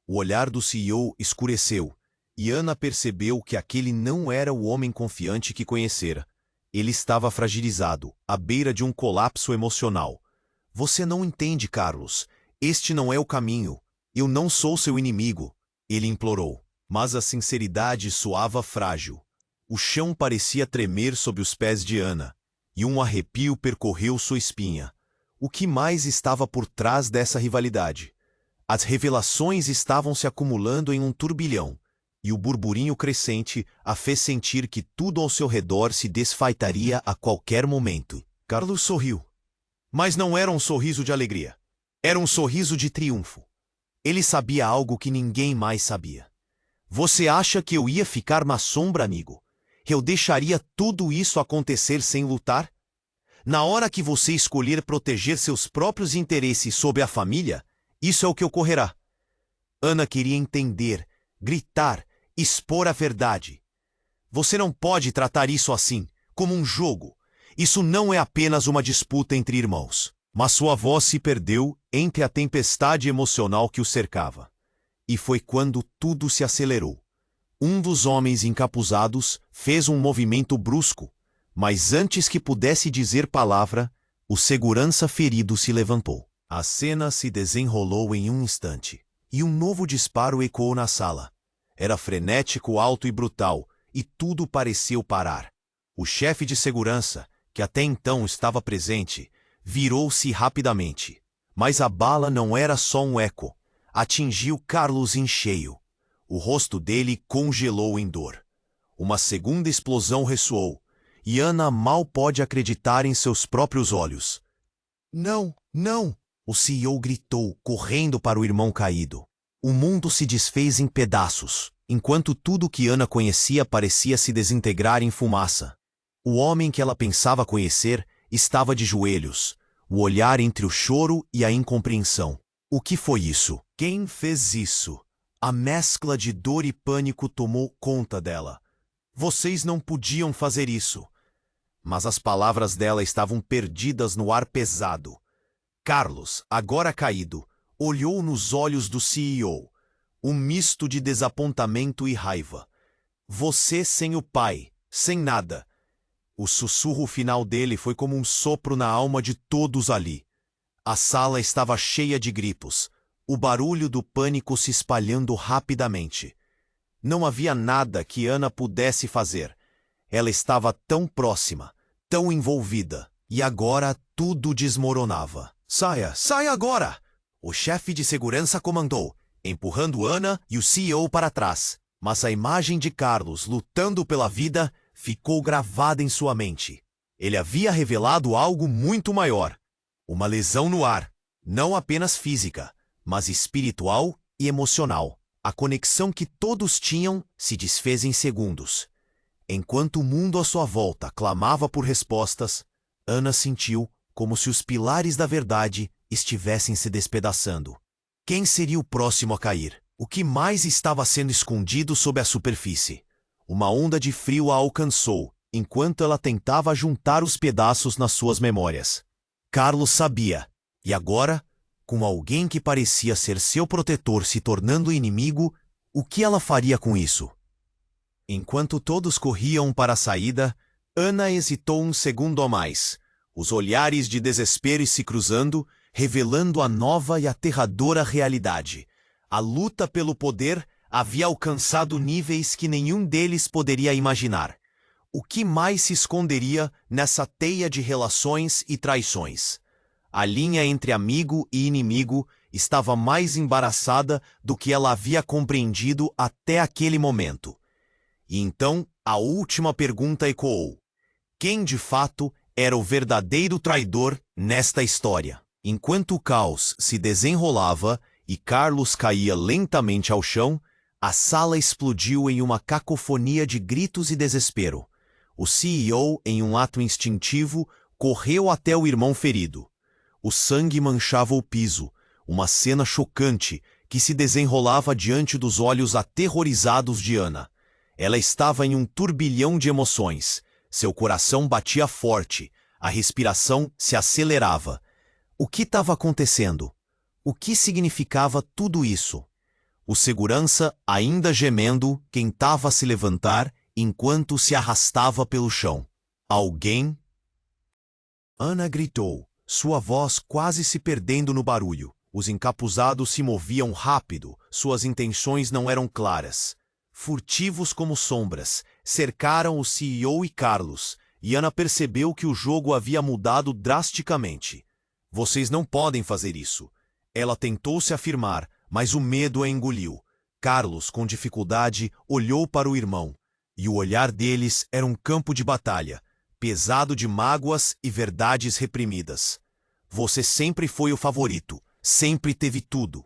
A: O olhar do CEO escureceu, e Ana percebeu que aquele não era o homem confiante que conhecera. Ele estava fragilizado, à beira de um colapso emocional. Você não entende, Carlos. Este não é o caminho. Eu não sou seu inimigo. Ele implorou, mas a sinceridade soava frágil. O chão parecia tremer sob os pés de Ana, e um arrepio percorreu sua espinha. O que mais estava por trás dessa rivalidade? As revelações estavam se acumulando em um turbilhão, e o burburinho crescente a fez sentir que tudo ao seu redor se desfaitaria a qualquer momento. Carlos sorriu. Mas não era um sorriso de alegria. Era um sorriso de triunfo. Ele sabia algo que ninguém mais sabia. Você acha que eu ia ficar na sombra, amigo? Eu deixaria tudo isso acontecer sem lutar? Na hora que você escolher proteger seus próprios interesses sobre a família, isso é o que ocorrerá. Ana queria entender, gritar, expor a verdade. Você não pode tratar isso assim, como um jogo. Isso não é apenas uma disputa entre irmãos. Mas sua voz se perdeu entre a tempestade emocional que o cercava. E foi quando tudo se acelerou. Um dos homens encapuzados fez um movimento brusco, mas antes que pudesse dizer palavra, o segurança ferido se levantou. A cena se desenrolou em um instante, e um novo disparo ecoou na sala. Era frenético, alto e brutal, e tudo pareceu parar. O chefe de segurança, que até então estava presente, virou-se rapidamente. Mas a bala não era só um eco. Atingiu Carlos em cheio. O rosto dele congelou em dor. Uma segunda explosão ressoou, e Ana mal pode acreditar em seus próprios olhos. Não, não! O CEO gritou, correndo para o irmão caído. O mundo se desfez em pedaços, enquanto tudo que Ana conhecia parecia se desintegrar em fumaça. O homem que ela pensava conhecer estava de joelhos, o olhar entre o choro e a incompreensão. O que foi isso? Quem fez isso? A mescla de dor e pânico tomou conta dela. Vocês não podiam fazer isso. Mas as palavras dela estavam perdidas no ar pesado. Carlos, agora caído, olhou nos olhos do CEO, um misto de desapontamento e raiva. Você sem o pai, sem nada. O sussurro final dele foi como um sopro na alma de todos ali. A sala estava cheia de gritos, o barulho do pânico se espalhando rapidamente. Não havia nada que Ana pudesse fazer. Ela estava tão próxima, tão envolvida, e agora tudo desmoronava. Saia, saia agora! O chefe de segurança comandou, empurrando Ana e o CEO para trás. Mas a imagem de Carlos lutando pela vida ficou gravada em sua mente. Ele havia revelado algo muito maior. Uma lesão no ar, não apenas física, mas espiritual e emocional. A conexão que todos tinham se desfez em segundos. Enquanto o mundo à sua volta clamava por respostas, Ana sentiu como se os pilares da verdade estivessem se despedaçando. Quem seria o próximo a cair? O que mais estava sendo escondido sob a superfície? Uma onda de frio a alcançou, enquanto ela tentava juntar os pedaços nas suas memórias. Carlos sabia, e agora, com alguém que parecia ser seu protetor se tornando inimigo, o que ela faria com isso? Enquanto todos corriam para a saída, Ana hesitou um segundo a mais, os olhares de desespero se cruzando, revelando a nova e aterradora realidade. A luta pelo poder havia alcançado níveis que nenhum deles poderia imaginar. O que mais se esconderia nessa teia de relações e traições? A linha entre amigo e inimigo estava mais embaraçada do que ela havia compreendido até aquele momento. E então a última pergunta ecoou. Quem de fato era o verdadeiro traidor nesta história? Enquanto o caos se desenrolava e Carlos caía lentamente ao chão, a sala explodiu em uma cacofonia de gritos e desespero. O CEO, em um ato instintivo, correu até o irmão ferido. O sangue manchava o piso, uma cena chocante que se desenrolava diante dos olhos aterrorizados de Ana. Ela estava em um turbilhão de emoções. Seu coração batia forte, a respiração se acelerava. O que estava acontecendo? O que significava tudo isso? O segurança, ainda gemendo, tentava se levantar enquanto se arrastava pelo chão. Alguém? Ana gritou, sua voz quase se perdendo no barulho. Os encapuzados se moviam rápido, suas intenções não eram claras. Furtivos como sombras, cercaram o CEO e Carlos, e Ana percebeu que o jogo havia mudado drasticamente. Vocês não podem fazer isso. Ela tentou se afirmar, mas o medo a engoliu. Carlos, com dificuldade, olhou para o irmão, e o olhar deles era um campo de batalha, pesado de mágoas e verdades reprimidas. Você sempre foi o favorito, sempre teve tudo.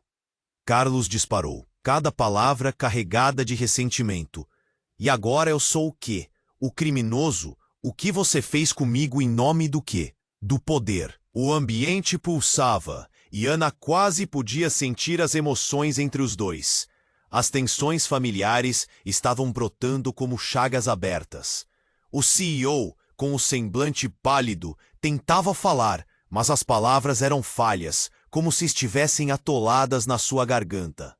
A: Carlos disparou, cada palavra carregada de ressentimento. E agora eu sou o quê? O criminoso? O que você fez comigo em nome do quê? Do poder. O ambiente pulsava, e Ana quase podia sentir as emoções entre os dois. As tensões familiares estavam brotando como chagas abertas. O CEO, com o semblante pálido, tentava falar, mas as palavras eram falhas, como se estivessem atoladas na sua garganta.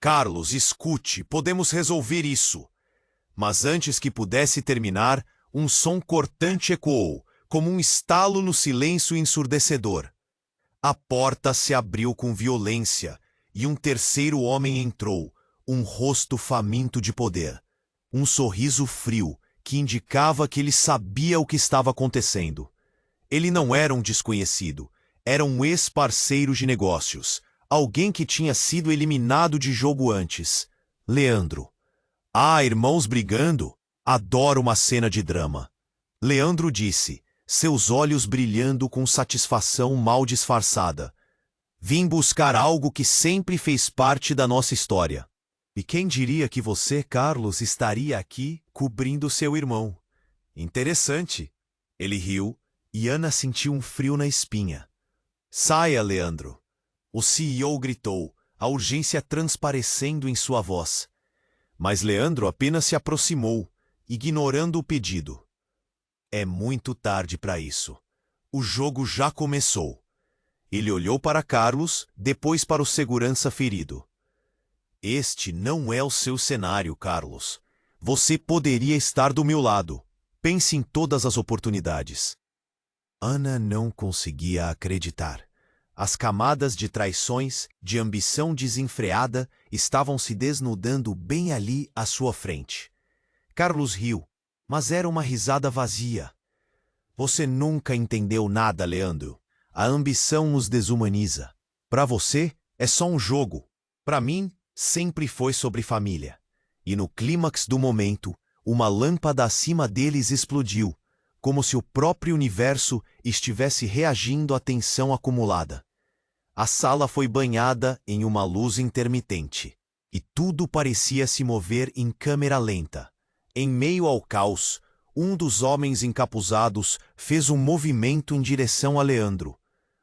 A: Carlos, escute, podemos resolver isso. Mas antes que pudesse terminar, um som cortante ecoou, como um estalo no silêncio ensurdecedor. A porta se abriu com violência, e um terceiro homem entrou, um rosto faminto de poder. Um sorriso frio, que indicava que ele sabia o que estava acontecendo. Ele não era um desconhecido, era um ex-parceiro de negócios, alguém que tinha sido eliminado de jogo antes. Leandro. Ah, irmãos brigando? Adoro uma cena de drama. Leandro disse, seus olhos brilhando com satisfação mal disfarçada. Vim buscar algo que sempre fez parte da nossa história. E quem diria que você, Carlos, estaria aqui cobrindo seu irmão? Interessante. Ele riu e Ana sentiu um frio na espinha. Saia, Leandro. O CEO gritou, a urgência transparecendo em sua voz. Mas Leandro apenas se aproximou, ignorando o pedido. É muito tarde para isso. O jogo já começou. Ele olhou para Carlos, depois para o segurança ferido. Este não é o seu cenário, Carlos. Você poderia estar do meu lado. Pense em todas as oportunidades. Ana não conseguia acreditar. As camadas de traições, de ambição desenfreada, estavam se desnudando bem ali à sua frente. Carlos riu, mas era uma risada vazia. Você nunca entendeu nada, Leandro. A ambição nos desumaniza. Para você, é só um jogo. Para mim, sempre foi sobre família. E no clímax do momento, uma lâmpada acima deles explodiu, como se o próprio universo estivesse reagindo à tensão acumulada. A sala foi banhada em uma luz intermitente, e tudo parecia se mover em câmera lenta. Em meio ao caos, um dos homens encapuzados fez um movimento em direção a Leandro.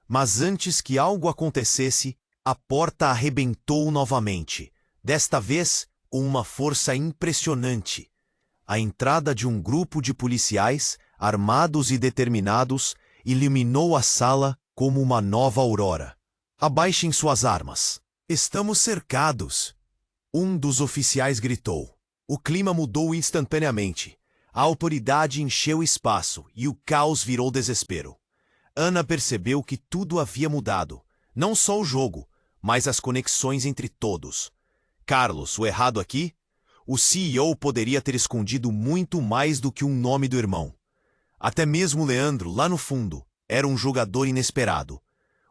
A: Mas antes que algo acontecesse, a porta arrebentou novamente, desta vez com uma força impressionante. A entrada de um grupo de policiais, armados e determinados, iluminou a sala como uma nova aurora. Abaixem suas armas. Estamos cercados. Um dos oficiais gritou. O clima mudou instantaneamente. A autoridade encheu o espaço e o caos virou desespero. Ana percebeu que tudo havia mudado. Não só o jogo, mas as conexões entre todos. Carlos, o errado aqui? O CEO poderia ter escondido muito mais do que um nome do irmão. Até mesmo Leandro, lá no fundo, era um jogador inesperado.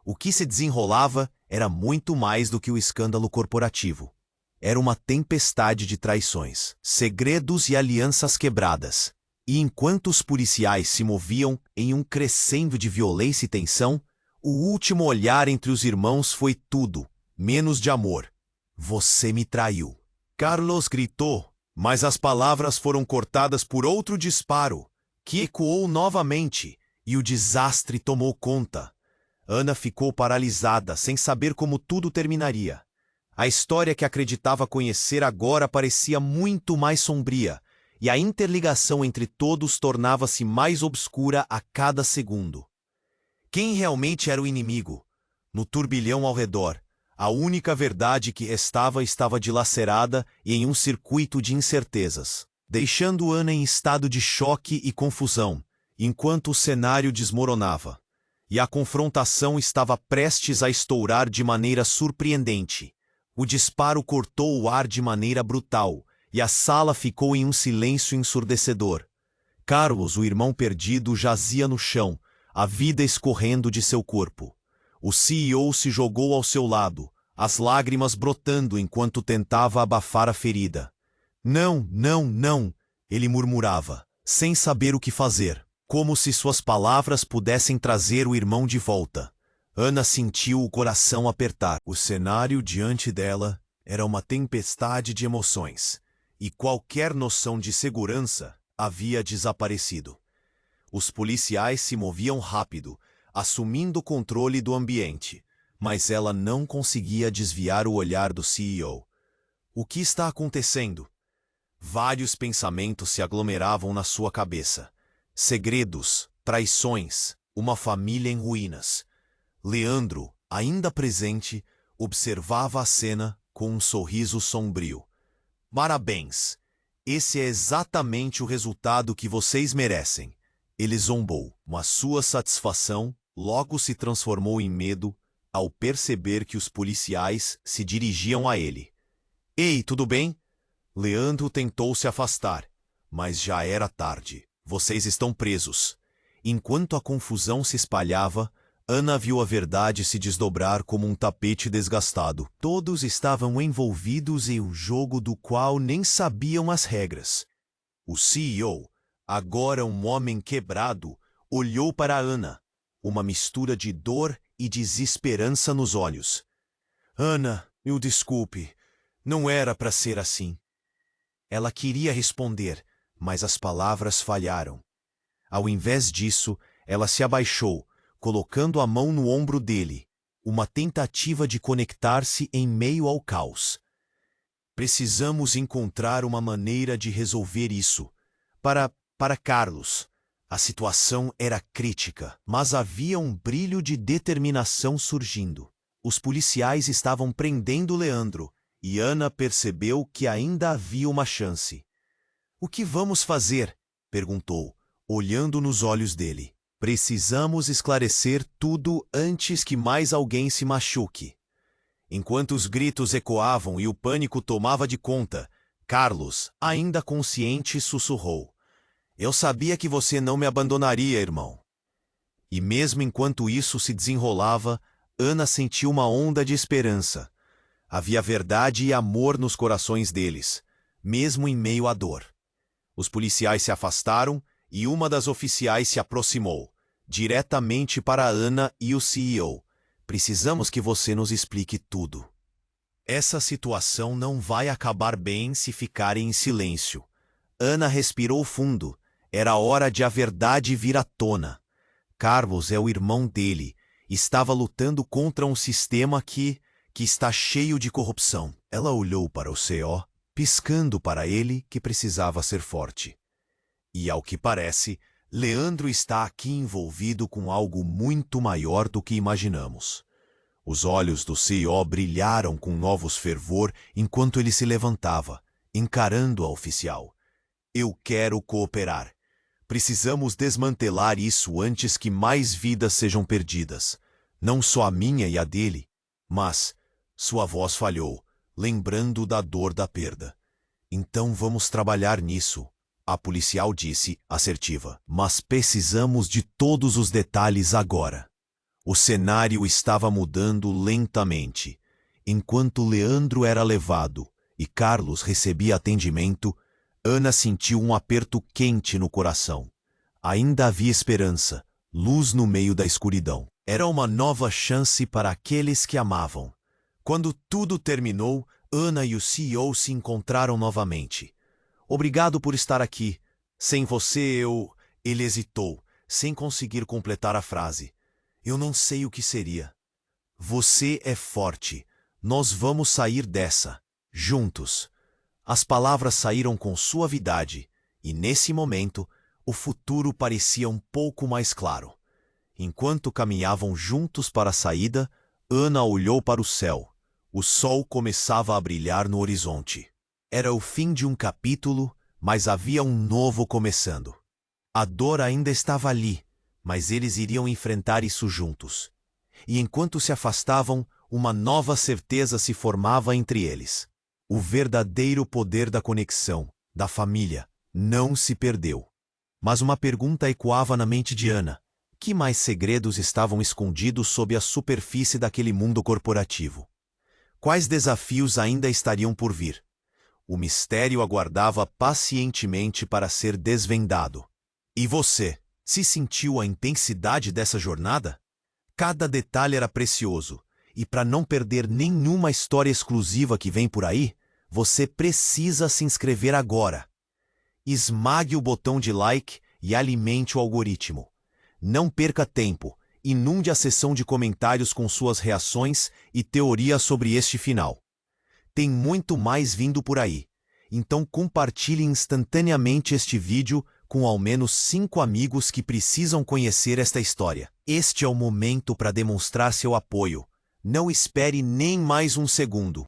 A: O que se desenrolava era muito mais do que o escândalo corporativo. Era uma tempestade de traições, segredos e alianças quebradas. E enquanto os policiais se moviam em um crescendo de violência e tensão, o último olhar entre os irmãos foi tudo, menos de amor. Você me traiu. Carlos gritou, mas as palavras foram cortadas por outro disparo, que ecoou novamente, e o desastre tomou conta. Ana ficou paralisada, sem saber como tudo terminaria. A história que acreditava conhecer agora parecia muito mais sombria, e a interligação entre todos tornava-se mais obscura a cada segundo. Quem realmente era o inimigo? No turbilhão ao redor, a única verdade que restava estava dilacerada e em um circuito de incertezas, deixando Ana em estado de choque e confusão, enquanto o cenário desmoronava. E a confrontação estava prestes a estourar de maneira surpreendente. O disparo cortou o ar de maneira brutal, e a sala ficou em um silêncio ensurdecedor. Carlos, o irmão perdido, jazia no chão, a vida escorrendo de seu corpo. O CEO se jogou ao seu lado, as lágrimas brotando enquanto tentava abafar a ferida. Não, não, não, ele murmurava, sem saber o que fazer, como se suas palavras pudessem trazer o irmão de volta. Ana sentiu o coração apertar. O cenário diante dela era uma tempestade de emoções, e qualquer noção de segurança havia desaparecido. Os policiais se moviam rápido, assumindo o controle do ambiente, mas ela não conseguia desviar o olhar do CEO. O que está acontecendo? Vários pensamentos se aglomeravam na sua cabeça. Segredos, traições, uma família em ruínas. Leandro, ainda presente, observava a cena com um sorriso sombrio. Parabéns! Esse é exatamente o resultado que vocês merecem. Ele zombou, mas sua satisfação logo se transformou em medo ao perceber que os policiais se dirigiam a ele. Ei, tudo bem? Leandro tentou se afastar, mas já era tarde. Vocês estão presos. Enquanto a confusão se espalhava, Ana viu a verdade se desdobrar como um tapete desgastado. Todos estavam envolvidos em um jogo do qual nem sabiam as regras. O CEO, agora um homem quebrado, olhou para Ana, uma mistura de dor e desesperança nos olhos. Ana, me desculpe, não era para ser assim. Ela queria responder, mas as palavras falharam. Ao invés disso, ela se abaixou, colocando a mão no ombro dele, uma tentativa de conectar-se em meio ao caos. Precisamos encontrar uma maneira de resolver isso. Para Carlos, a situação era crítica, mas havia um brilho de determinação surgindo. Os policiais estavam prendendo Leandro, e Ana percebeu que ainda havia uma chance. O que vamos fazer? Perguntou, olhando nos olhos dele. Precisamos esclarecer tudo antes que mais alguém se machuque. Enquanto os gritos ecoavam e o pânico tomava de conta, Carlos, ainda consciente, sussurrou. Eu sabia que você não me abandonaria, irmão. E mesmo enquanto isso se desenrolava, Ana sentiu uma onda de esperança. Havia verdade e amor nos corações deles, mesmo em meio à dor. Os policiais se afastaram e uma das oficiais se aproximou, diretamente para Ana e o CEO. Precisamos que você nos explique tudo. Essa situação não vai acabar bem se ficarem em silêncio. Ana respirou fundo. Era hora de a verdade vir à tona. Carlos é o irmão dele. Estava lutando contra um sistema que está cheio de corrupção. Ela olhou para o CEO, piscando para ele que precisava ser forte. E, ao que parece, Leandro está aqui envolvido com algo muito maior do que imaginamos. Os olhos do CEO brilharam com novos fervor enquanto ele se levantava, encarando a oficial. Eu quero cooperar. Precisamos desmantelar isso antes que mais vidas sejam perdidas. Não só a minha e a dele, mas... Sua voz falhou, lembrando da dor da perda. Então vamos trabalhar nisso, a policial disse, assertiva. Mas precisamos de todos os detalhes agora. O cenário estava mudando lentamente. Enquanto Leandro era levado e Carlos recebia atendimento, Ana sentiu um aperto quente no coração. Ainda havia esperança, luz no meio da escuridão. Era uma nova chance para aqueles que amavam. Quando tudo terminou, Ana e o CEO se encontraram novamente. Obrigado por estar aqui. Sem você eu... Ele hesitou, sem conseguir completar a frase. Eu não sei o que seria. Você é forte. Nós vamos sair dessa. Juntos. As palavras saíram com suavidade, e nesse momento, o futuro parecia um pouco mais claro. Enquanto caminhavam juntos para a saída, Ana olhou para o céu. O sol começava a brilhar no horizonte. Era o fim de um capítulo, mas havia um novo começando. A dor ainda estava ali, mas eles iriam enfrentar isso juntos. E enquanto se afastavam, uma nova certeza se formava entre eles. O verdadeiro poder da conexão, da família, não se perdeu. Mas uma pergunta ecoava na mente de Ana. Que mais segredos estavam escondidos sob a superfície daquele mundo corporativo? Quais desafios ainda estariam por vir? O mistério aguardava pacientemente para ser desvendado. E você, se sentiu a intensidade dessa jornada? Cada detalhe era precioso, e para não perder nenhuma história exclusiva que vem por aí, você precisa se inscrever agora. Esmague o botão de like e alimente o algoritmo. Não perca tempo. Inunde a seção de comentários com suas reações e teorias sobre este final. Tem muito mais vindo por aí, então compartilhe instantaneamente este vídeo com ao menos 5 amigos que precisam conhecer esta história. Este é o momento para demonstrar seu apoio. Não espere nem mais um segundo.